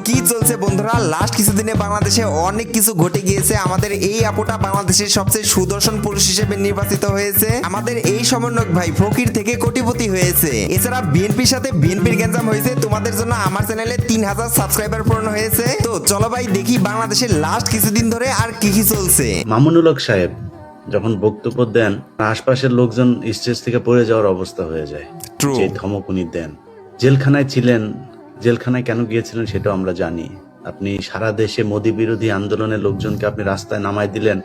কি চলছে বন্ধুরা, লাস্ট কিছুদিনে বাংলাদেশে অনেক কিছু ঘটে গিয়েছে। আমাদের এই আপুটা বাংলাদেশের সবচেয়ে সুদর্শন পুরুষ হিসেবে নির্বাচিত হয়েছে। আমাদের এই সমন্বয়ক ভাই ফকির থেকে কোটিপতি হয়েছে। এছাড়া বিএনপির সাথে বিএনপির গ্যাঞ্জাম হয়েছে। তোমাদের জন্য আমার চ্যানেলে 3000 সাবস্ক্রাইবার পূরণ হয়েছে। তো চলো ভাই দেখি বাংলাদেশের লাস্ট কিছুদিন ধরে আর কি কি চলছে। মামুনুল হক সাহেব যখন বক্তব্য দেন, আশপাশের লোকজন স্টেজ থেকে পড়ে যাওয়ার অবস্থা হয়ে যায়। যে ধমক উনি দেন, জেলখানায় ছিলেন, জেলখানায় কেন গিয়েছিলেন সেটাও আমরা জানি। আপনি সারা দেশে মোদি বিরোধী আন্দোলনের লোকজনকে আপনি রাস্তায় নামাই দিলেন।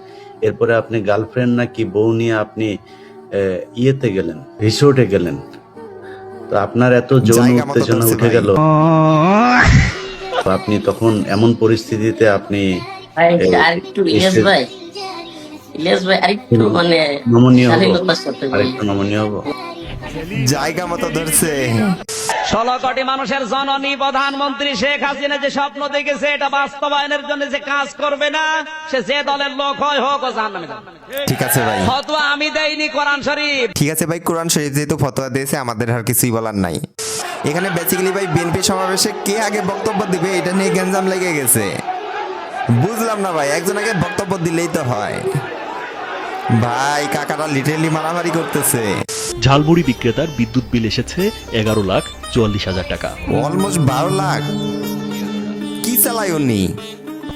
এরপরে আপনি গার্লফ্রেন্ড নাকি বউ নিয়ে আপনি ইয়েতে গেলেন, রিসোর্টে গেলেন। তো আপনার এত যৌন উত্তেজনা উঠে গেল, আপনি তখন এমন পরিস্থিতিতে আপনি নমনীয় হবো। জায়গা মতো ধরছে। 16 কোটি মানুষের জননী প্রধানমন্ত্রী শেখ হাসিনা যে স্বপ্ন দেখেছে এটা বাস্তবায়নের জন্য যে কাজ করবে না, সে যে দলের লোক হয় হোক ও জাহান্নামে যাবে। ঠিক আছে ভাই, ফতোয়া আমি দেইনি, কোরআন শরীফ। ঠিক আছে ভাই, কোরআন শরীফ যেহেতু ফতোয়া দিয়েছে আমাদের আর কিছুই বলার নাই। এখানে বেসিক্যালি ভাই বিএনপি সমাবেশে কে আগে বক্তব্য দিবে এটা নিয়ে গ্যাঞ্জাম লেগে গেছে। বুঝলাম না ভাই, একজন আগে বক্তব্য দিলেই তো হয়। ভাই কাকারা লিটারেলি মারামারি করতেছে। ঝালমুড়ি বিক্রেতার বিদ্যুৎ বিল এসেছে 11,44,000 টাকা। অলমোস্ট 12 লাখ। কি চালায় উনি?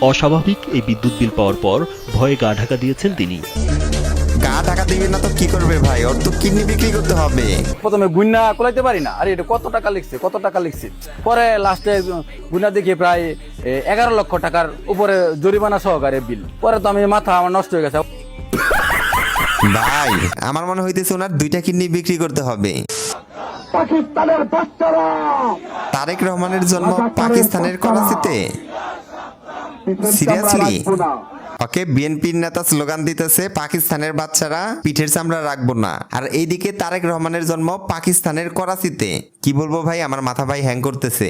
অস্বাভাবিক এই বিদ্যুৎ বিল পাওয়ার পর ভয়ে গা ঢাকা দিয়েছেন তিনি। গা ঢাকা দিবি না তো কি করবে ভাই, ওর তো কিডনি বিক্রি করতে হবে। প্রথমে গুন্না কোলাইতে পারি না, আরে এটা কত টাকা লিখছে, পরে লাস্টে গুন্না দেখি প্রায় 11 লক্ষ টাকার উপরে জরিমানা সহকারে বিল। পরে তো আমি মাথা আমার নষ্ট হয়ে গেছে। ভাই আমার মনে হইতেছে ওনার 2টা কিডনি বিক্রি করতে হবে। তারেক রহমানের জন্ম পাকিস্তানের করাচিতে। সিরিয়াসলি? ওকে, বিএনপির নেতা স্লোগান দিতেছে পাকিস্তানের বাচ্চারা পিঠের চামড়া রাখবো না, আর এইদিকে তারেক রহমানের জন্ম পাকিস্তানের করাচিতে। কি বলবো ভাই, আমার মাথা ভাই হ্যাং করতেছে।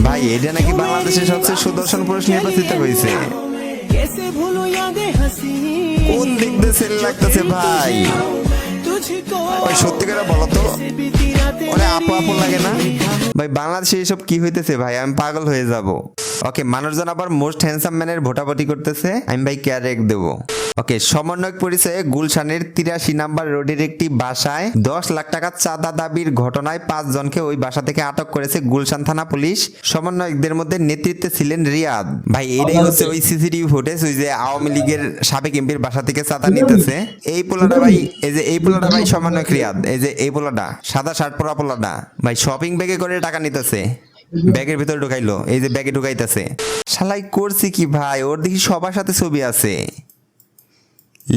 ভাই এটা নাকি বাংলাদেশের সবচেয়ে সুদর্শন পুরুষ নির্বাচিত হয়েছে। কোন দিক দিয়ে সেল লাগতেছে ভাই? ওই সত্যি করে বলো তো, ওরে আপু আপু লাগে না ভাই? বাংলাদেশে এসব কি হইতেছে ভাই, আমি পাগল হয়ে যাব। ওকে, মানুষজন আবার মোস্ট হ্যান্ডসাম ম্যানের ভোটাভুটি করতেছে, আমি ভাই কেয়ারেক দেবো। ওকে, সমন্বয়ক পরিচয়ে গুলশানের 83 নাম্বার রোডের একটি বাসায় 10 লাখ টাকা চাঁদা দাবির ঘটনায় 5 জনকে ওই বাসা থেকে আটক করেছে গুলশান থানা পুলিশ। সমন্বয়কদের মধ্যে নেতৃত্বে ছিলেন রিয়াদ ভাই। এটাই হচ্ছে ওই সিসিটিভি ফুটেজ, ওই যে আওয়ামী লীগের সাবেক এমপির বাসা থেকে চাঁদা নিতেছে। এই পোলাটা ভাই, এই যে এই পোলাটা ভাই সমন্বয়ক রিয়াদ। এই যে এই পোলাটা সাদা শার্ট পরা পোলাটা ভাই শপিং ব্যাগে করে টাকা নিতেছে, ব্যাগের ভিতরে ঢুকাইলো, এই যে ব্যাগে ঢুকাইতেছে। শালাই করছি কি ভাই, ওর দেখি সবার সাথে ছবি আছে।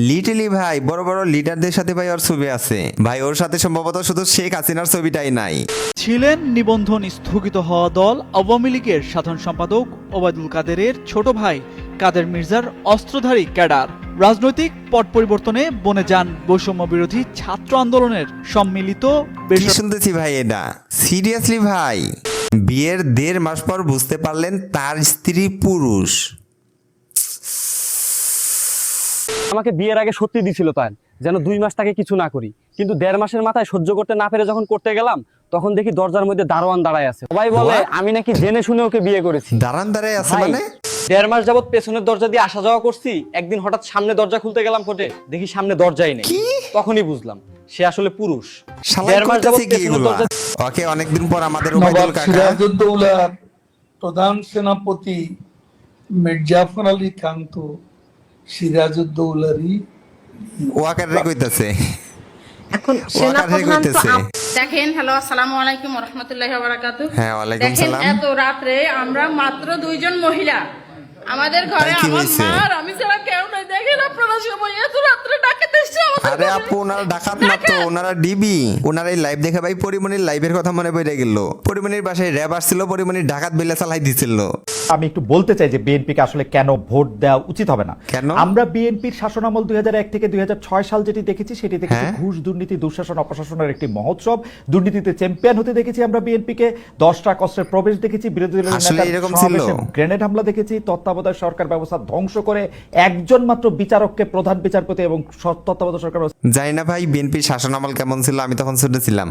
লিটলি ভাই বড় বড় লিডারদের সাথে ভাই ওর ছবি আছে ভাই। ওর সাথে সম্ভবত শুধু শেখ হাসিনার ছবিটাই নাই। ছিলেন নিবন্ধন স্থগিত হওয়া দল আওয়ামী লীগের সাধারণ সম্পাদক ওবায়দুল কাদেরের ছোট ভাই কাদের মির্জার অস্ত্রধারী ক্যাডার। রাজনৈতিক পট পরিবর্তনে বনে যান বৈষম্য বিরোধী ছাত্র আন্দোলনের সম্মিলিত। শুনতেছি ভাই এটা সিরিয়াসলি ভাই? বিয়ের 1.5 মাস পর বুঝতে পারলেন তার স্ত্রী পুরুষ। আমাকে বিয়ের আগে সত্যি দিছিল তাই যেন 2 মাস তাকে কিছু না করি, কিন্তু 1.5 মাসের মাথায় সহ্য করতে না পেরে যখন করতে গেলাম তখন দেখি দরজার মধ্যে দারোয়ান দাঁড়ায় আছে। সবাই বলে আমি নাকি জেনে শুনে ওকে বিয়ে করেছি। দাঁড়ান দাঁড়ায় আছে মানে? 1.5 মাস যাবত পেছনের দরজা দিয়ে আসা যাওয়া করছি। একদিন হঠাৎ সামনে দরজা খুলতে গেলাম কোটে, দেখি সামনে দরজাই নেই। তখনই বুঝলাম সে আসলে পুরুষ। 1.5 মাস যাবত পেছনের দরজা। ওকে, অনেকদিন পর আমাদের ওবায়দুল কাকা সিরাজউদ্দৌলার প্রধান সেনাপতি মির্জাফর আলী খান তো সিরাজউদ্দৌলারই ওয়াকার রে কইতাছে। এখন সেনাপ্রধান তো দেখেন। হ্যালো, আসসালামু আলাইকুম ওয়া রাহমাতুল্লাহি ওয়া বারাকাতুহু। হ্যাঁ, ওয়ালাইকুম সালাম। এত রাতে আমরা মাত্র 2 জন মহিলা আমাদের ঘরে, আমার মা আর আমি ছাড়া কেউ নাই। দেখেন আপনারা সবাই এত রাতে ডাকাতে এসেছে আমাদের। আরে আপু, ওনারা ডাকাত না তো, ওনারা ডিবি। ওনারা এই লাইভ দেখে ভাই পরিমণির লাইভের কথা মনে পড়ে গেল। পরিমণির বাসায় র‍্যাব আসছিল, পরিমণির ডাকাত বেলা চালাই দিছিল। আমি একটু বলতে চাই যে বিএনপিকে আসলে কেন ভোট দেওয়া উচিত হবে না। কেন? আমরা বিএনপির শাসনামল 2001 থেকে 2006 সাল যেটি দেখেছি সেটি দেখেছি ঘুষ দুর্নীতি দুঃশাসন অপশাসনের একটি মহোৎসব। দুর্নীতিতে চ্যাম্পিয়ন হতে দেখেছি আমরা বিএনপিকে। 10টা কষ্টের প্রবেশ দেখেছি, বিরোধী দলের গ্রেনেড হামলা দেখেছি, তত্ত্বাবধায়ক সরকার ব্যবস্থা ধ্বংস করে একজন মাত্র বিচারককে প্রধান বিচারপতি এবং তত্ত্বাবধায়ক সরকার। জানি না ভাই বিএনপির শাসনামল কেমন ছিল, আমি তখন ছোট ছিলাম।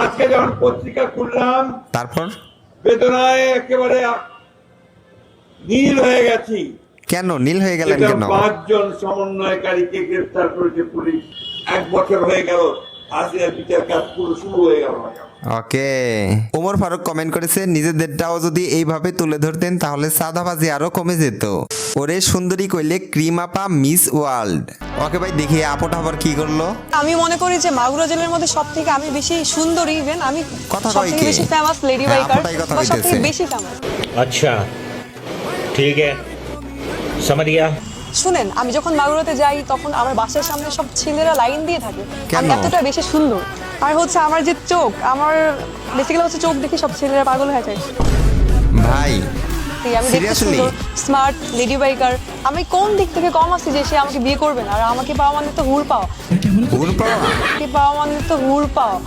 আজকে যখন পত্রিকা খুললাম তারপর বেদনায় একেবারে নীল হয়ে গেছি। কেন নীল হয়ে গেলেন কেন? 5 জন সমন্বয়কারীকে গ্রেফতার করেছে পুলিশ। 1 বছর হয়ে গেল, হাসিনার বিচার কাজ পুরো শুরু হয়ে গেল। ওকে, ওমর ফারুক কমেন্ট করেছে, নিজেদেরটাও যদি এইভাবে তুলে ধরতেন তাহলে সাদাবাজি আরো কমে যেত। ওরে সুন্দরী কইলে ক্রিম আপা মিস ওয়ার্ল্ড। ওকে ভাই, দেখি আপটা আবার কি করলো। আমি মনে করি যে মাগুরা জেলার মধ্যে সবথেকে আমি বেশি সুন্দরী, ইভেন আমি কথা কয় সবথেকে কে? বেশি ফেমাস লেডি হ্যাঁ, বাইকার, আপনারাই কথা বা সবথেকে কইতেছে। বেশি ফেমাস। আচ্ছা, ঠিক আছে, সমঝ গয়া। শুনেন, আমি যখন মাগুরাতে যাই তখন আমার বাসার সামনে সব ছেলেরা লাইন দিয়ে থাকে। কেন? আমি এতটা বেশি সুন্দর, আর হচ্ছে আমার যে চোখ, আমার বেসিক্যালি হচ্ছে চোখ দেখে সব ছেলেরা পাগল হয়ে যায়। ভাই আমি দেখতে Seriously? সুন্দর, স্মার্ট, লেডি বাইকার। আমি কোন দিক থেকে কম আছি যে সে আমাকে বিয়ে করবে না? আর আমাকে পাওয়া মানে তো হুড় পাওয়া, ভুল পাওয়া। আমাকে পাওয়া মানে তো হুড় পাওয়া।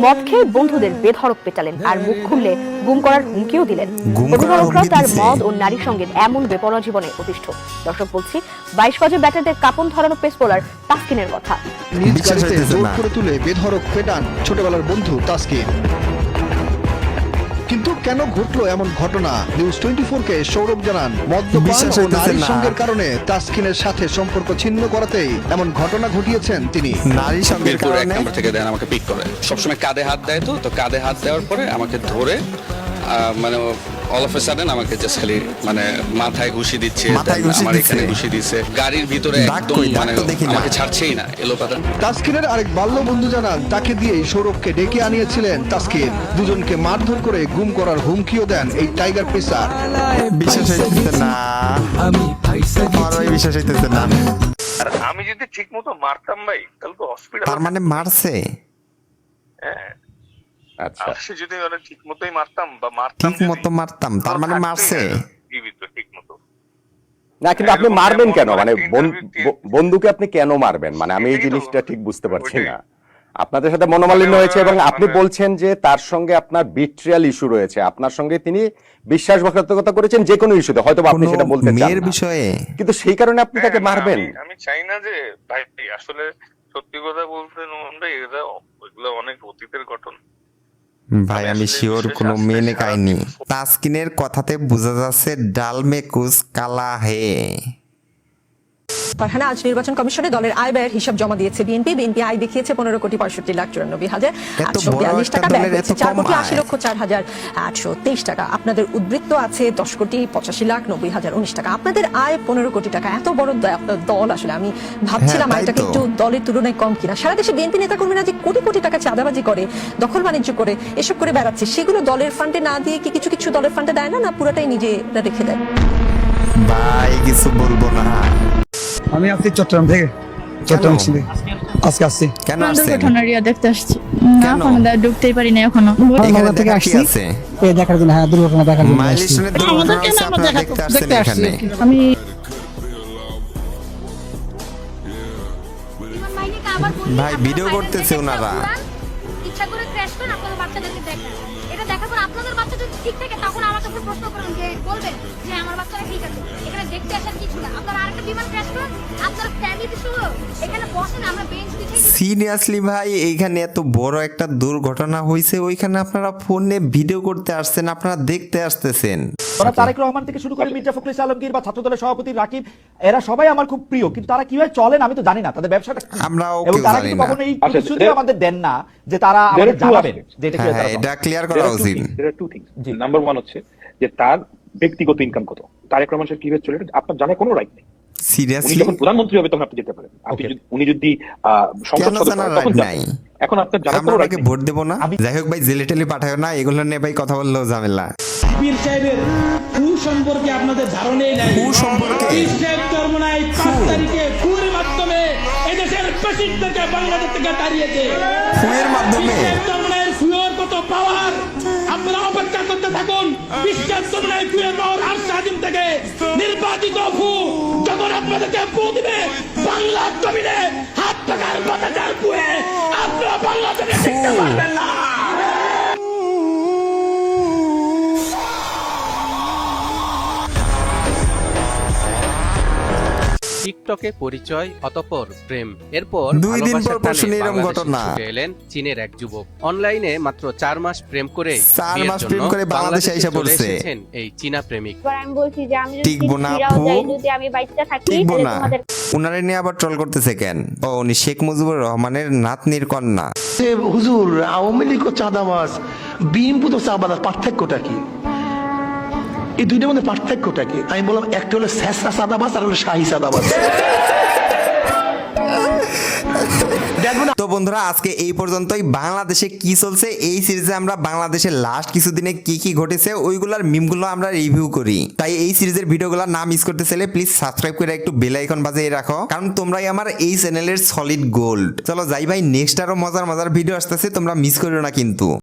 মদ খেয়ে বন্ধুদের বেধড়ক পেটালেন আর মুখ খুললে গুম করার হুমকিও দিলেন। গুম করার অভিভাবকরা হুমকি তার দিছে? মদ ও নারী সঙ্গীত এমন বেপরোয়া জীবনে অতিষ্ঠ। দর্শক, বলছি 22 গজে ব্যাটারদের কাপন ধরানো পেস বোলার তাসকিনের কথা। নিজ বিশ্বাস গাড়িতে হইতেছে জোর না। করে তুলে বেধড়ক পেটান ছোটবেলার বন্ধু তাসকিন। কিন্তু কেন ঘটলো এমন ঘটনা? নিউজ 24-কে সৌরভ জানান, মদ্যপান বিশ্বাস ও হইতেছে নারী না। সঙ্গের কারণে তাসকিনের সাথে সম্পর্ক ছিন্ন করাতেই এমন ঘটনা ঘটিয়েছেন তিনি। নারী সঙ্গের কারণে থেকে দেন আমাকে পিক করে, সবসময় কাঁধে হাত দেয়, তো কাঁধে হাত দেওয়ার পরে আমাকে ধরে মানে অল অফ এ সাডেন আমাকে জাস্ট খালি মানে মাথায় ঘুষি দিচ্ছে, মাথায় ঘুষি আমার এখানে দিচ্ছে? ঘুষি দিচ্ছে, গাড়ির ভিতরে দাগ একদম কই? দাগ মানে তো দেখি না। আমাকে ছাড়ছেই না, এলোপাতা। তাসকিনের আরেক বাল্য বন্ধু জানান, তাকে দিয়েই সৌরভকে ডেকে আনিয়েছিলেন তাসকিন। দুজনকে মারধর করে গুম করার হুমকিও দেন এই টাইগার পেসার। বিশ্বাস হইতেছে না, আমার ভাই বিশ্বাস হইতেছে না। আমি যদি ঠিক মতো মারতাম ভাই, তাহলে তো হসপিটাল। তার মানে মারছে? আচ্ছা, যদি ঠিক মতোই মারতাম বা ঠিক মতো মারতাম, তার মানে মারছে। ঠিক মতো না, কিন্তু আপনি মারবেন কেন? মানে বন্ধুকে আপনি কেন মারবেন? মানে আমি এই জিনিসটা ঠিক বুঝতে পারছি না। আপনাদের সাথে মনোমালিন্য হয়েছে এবং আপনি বলছেন যে তার সঙ্গে আপনার বিট্রিয়াল ইস্যু রয়েছে, আপনার সঙ্গে তিনি বিশ্বাসঘাতকতা করেছেন যে কোনো ইস্যুতে, হয়তো আপনি সেটা বলতে চান মেয়ের না, বিষয়ে, কিন্তু সেই কারণে আপনি তাকে মারবেন? আমি চাই না যে ভাই, আসলে সত্যি কথা বলতে ওইগুলো অনেক অতীতের ঘটনা ভাই আমি শিওর কোনো মেনে কাহিনী। তাসকিনের কথাতে বোঝা যাচ্ছে ডাল মে কুছ কালা হে। ফারহানা আজ নির্বাচন কমিশনে দলের আয় ব্যয়ের হিসাব জমা দিয়েছে বিএনপি। বিএনপি আয় দেখিয়েছে 15,65,94,842 টাকা, ব্যয় হয়েছে 4,80,04,823 টাকা। আপনাদের উদ্বৃত্ত আছে 10,85,90,019 টাকা। আপনাদের আয় 15 কোটি টাকা। এত বড় দল, আসলে আমি ভাবছিলাম হ্যাঁ, তাই আয়টাকে তো। একটু দলের তুলনায় কম কিনা। সারা দেশে বিএনপি নেতাকর্মীরা যে কোটি কোটি টাকা চাঁদাবাজি করে, দখল বাণিজ্য করে, এসব করে বেড়াচ্ছে, সেগুলো দলের ফান্ডে না দিয়ে কি কিছু কিছু দলের ফান্ডে দেয় না, না পুরোটাই নিজেরা রেখে দেয়? ভাই কিছু বলবো না। আমি আসছি চট্টগ্রাম থেকে, চট্টগ্রাম থেকে আজকে আসছি। কেন আসছেন? দেখতে আসছি, কেন? ঢুকতেই পারি না এখনো। এখানে দেখা কি আছে? দেখার জন্য, হ্যাঁ, দুর্ঘটনা দেখার জন্য। মাইলস্টোনের দুর্ঘটনা হয়েছে, আপনারা দেখতে আসছেন এখানে। আমি ভাই ভিডিও করতেছে ওনারা। ইচ্ছা করে ক্র্যাশ করেন আপনাদের বাচ্চাদেরকে দেখেন, এটা দেখার পর আপনাদের বাচ্চা যদি ঠিক থাকে তখন আমার কাছে প্রশ্ন করেন, যে বলবেন যে আমার বাচ্চারা ঠিক আছে। এখানে দেখতে আসার কিছু না, আপনারা আরেকটা বিমান ক্র্যাশ করেন, আপনারা ফ্যামিলি সহ এখানে বসেন, আমরা বেঞ্চ বিছিয়ে সিরিয়াসলি ভাই, এইখানে এত বড় একটা দুর্ঘটনা হয়েছে, ওইখানে আপনারা ফোনে ভিডিও করতে আসছেন, আপনারা দেখতে আসতেছেন। তারেক রহমান থেকে শুরু করে মির্জা ফখরুল ইসলাম আলমগীর বা ছাত্রদলের সভাপতি রাকিব, এরা সবাই আমার খুব প্রিয়, কিন্তু তারা কিভাবে চলেন আমি তো জানি না, তাদের ব্যবসাটা কি। আমরাও এবং কেউ তারা জানি কিন্তু না। কখনো এই প্রতিশ্রুতি আমাদের দেন না যে তারা আমাদের জানাবেন যে এটা হ্যাঁ, কিভাবে এটা ক্লিয়ার করা উচিত। নাম্বার 1 হচ্ছে যে তার ব্যক্তিগত ইনকাম কত, তারেক রহমান সাহেব কিভাবে চলে আপনার জানার কোনো রাইট নেই। উনি সিরিয়াসলি যখন প্রধানমন্ত্রী হবে তখন আপনি যেতে পারেন, উনি যদি সংসদ কেন সদস্য জানার হয় তখন রাইট যাবেন। নাই? এখন আপনার জানার আমরা কোনো রাইট ওনাকে নেই। ভোট দেবো না। যাই হোক ভাই, জেলে টেলে পাঠায় না, এগুলো নিয়ে ভাই কথা বললেও ঝামেলা। পীর সাহেবের সম্পর্কে আপনাদের ধারণাই নাই। সম্পর্কে পীর সাহেব চরমনায় 5 তারিখে ফুয়ের মাধ্যমে এদেশের প্রেসিডেন্টকে বাংলাদেশ থেকে তাড়িয়েছে। ফুয়ের মাধ্যমে? পীর সাহেব চরমনায়ের ফুয়ের কত পাওয়ার, আপনারা অপেক্ষা করতে থাকুন। পীর সাহেব চরমনায় ফুয়ের পাওয়ার আরশে আজিম থেকে নির্বাচিত ফু যখন আপনাদেরকে ফু দিবে বাংলার জমিনে হাত টাকার বাতাচার ফুয়ে আপনারা বাংলাদেশে টিকতে পারবেন না। টিকটকে পরিচয়, অতঃপর প্রেম, এরপর 2 দিন ভালোবাসার পর শুনি টানে এরকম বাংলাদেশে ঘটনা। ছুটে এলেন চীনের এক যুবক। অনলাইনে মাত্র 4 মাস প্রেম করে 4 মাস প্রেম করে বাংলাদেশে এসে পড়ছে। এই চীনা প্রেমিক। আমি বলছি যে আমি টিকবো না ফিরাও আপু, যাই, যদি আমি বাচ্চা থাকি টিকবো তাহলে না। তোমাদের উনারে নিয়ে আবার ট্রল করতেছে কেন? ও উনি শেখ মুজিবুর রহমানের নাতনির কন্যা। হুজুর আওয়ামী লীগ ও চাঁদাবাজ, বিএনপি তো চাঁদাবাজ, পার্থক্যটা কি? এই দুইটার মধ্যে পার্থক্যটা কি? আমি বললাম একটা হলো শেষরা চাঁদাবাজ আর হলো শাহী চাঁদাবাজ। তো বন্ধুরা আজকে এই পর্যন্তই। বাংলাদেশে কি চলছে এই সিরিজে আমরা বাংলাদেশের লাস্ট কিছুদিনে কি কি ঘটেছে ওইগুলার মিমগুলো আমরা রিভিউ করি। তাই এই সিরিজের ভিডিওগুলো না মিস করতে চাইলে প্লিজ সাবস্ক্রাইব করে একটু বেল আইকন বাজিয়ে রাখো, কারণ তোমরাই আমার এই চ্যানেলের সলিড গোল্ড। চলো যাই ভাই, নেক্সট আরো মজার মজার ভিডিও আসতেছে, তোমরা মিস করো না কিন্তু।